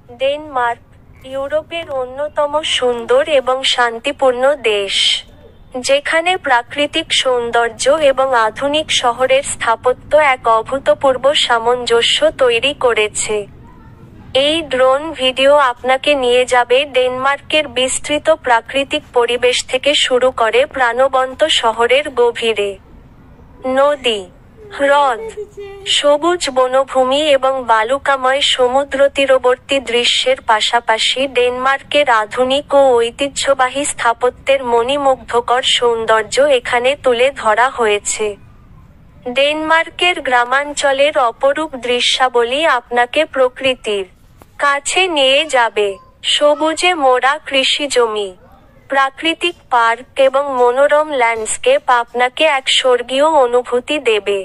Denmark ইউরোপের অন্যতম সুন্দর এবং শান্তিপূর্ণ দেশ, যেখানে প্রাকৃতিক সৌন্দর্য এবং আধুনিক শহরের স্থাপত্য এক অভূতপূর্ব সামঞ্জস্য তৈরি করেছে। এই ড্রোন ভিডিও আপনাকে নিয়ে যাবে ডেনমার্কের বিস্তৃত প্রাকৃতিক পরিবেশ থেকে শুরু করে প্রাণবন্ত শহরের গভীরে। নদী, হ্রদ, সবুজ বনভূমি এবং বালুকাময় সমুদ্রতীরবর্তী দৃশ্যের পাশাপাশি ডেনমার্কের আধুনিক ও ঐতিহ্যবাহী স্থাপত্যের মণিমুগ্ধকর সৌন্দর্য এখানে তুলে ধরা হয়েছে। ডেনমার্কের গ্রামাঞ্চলের অপরূপ দৃশ্যাবলী আপনাকে প্রকৃতির কাছে নিয়ে যাবে। সবুজে মোড়া কৃষিজমি, প্রাকৃতিক পার্ক এবং মনোরম ল্যান্ডস্কেপ আপনাকে এক স্বর্গীয় অনুভূতি দেবে।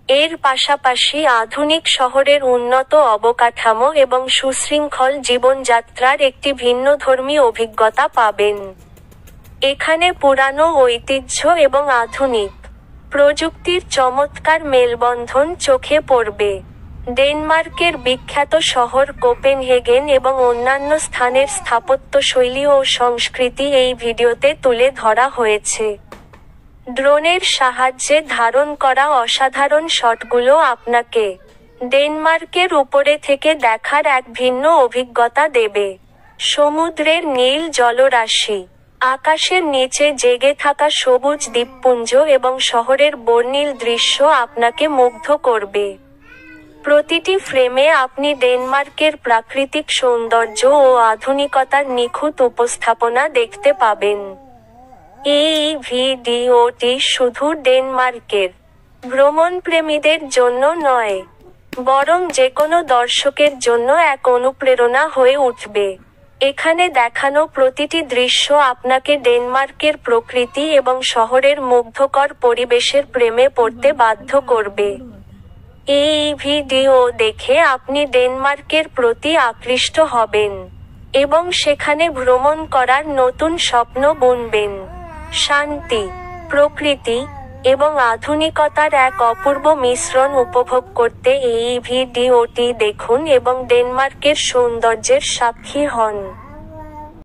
এর পাশাপাশি আধুনিক শহরের উন্নত অবকাঠামো এবং সুশৃঙ্খল জীবনযাত্রার একটি ভিন্নধর্মী অভিজ্ঞতা পাবেন। এখানে পুরানো ঐতিহ্য এবং আধুনিক প্রযুক্তির চমৎকার মেলবন্ধন চোখে পড়বে। ডেনমার্কের বিখ্যাত শহর কোপেনহেগেন এবং অন্যান্য স্থানের স্থাপত্যশৈলী ও সংস্কৃতি এই ভিডিওতে তুলে ধরা হয়েছে। ড্রোনের সাহায্যে ধারণ করা অসাধারণ শটগুলো আপনাকে ডেনমার্কের উপরে থেকে দেখার এক ভিন্ন অভিজ্ঞতা দেবে। সমুদ্রের নীল জলরাশি, আকাশের নিচে জেগে থাকা সবুজ দ্বীপপুঞ্জ এবং শহরের বর্ণিল দৃশ্য আপনাকে মুগ্ধ করবে। প্রতিটি ফ্রেমে আপনি ডেনমার্কের প্রাকৃতিক সৌন্দর্য ও আধুনিকতার নিখুঁত উপস্থাপনা দেখতে পাবেন। এই ভিডিওটি শুধু ডেনমার্কের ভ্রমণপ্রেমীদের জন্য নয়, বরং যেকোনো দর্শকের জন্য এক অনুপ্রেরণা হয়ে উঠবে। এখানে দেখানো প্রতিটি দৃশ্য আপনাকে ডেনমার্কের প্রকৃতি এবং শহরের মুগ্ধকর পরিবেশের প্রেমে পড়তে বাধ্য করবে। এই ভিডিও দেখে আপনি ডেনমার্কের প্রতি আকৃষ্ট হবেন এবং সেখানে ভ্রমণ করার নতুন স্বপ্ন বুনবেন। শান্তি, প্রকৃতি এবং আধুনিকতার এক অপূর্ব মিশ্রণ উপভোগ করতে এই ভিডিওটি দেখুন এবং ডেনমার্কের সৌন্দর্যের সাক্ষী হন।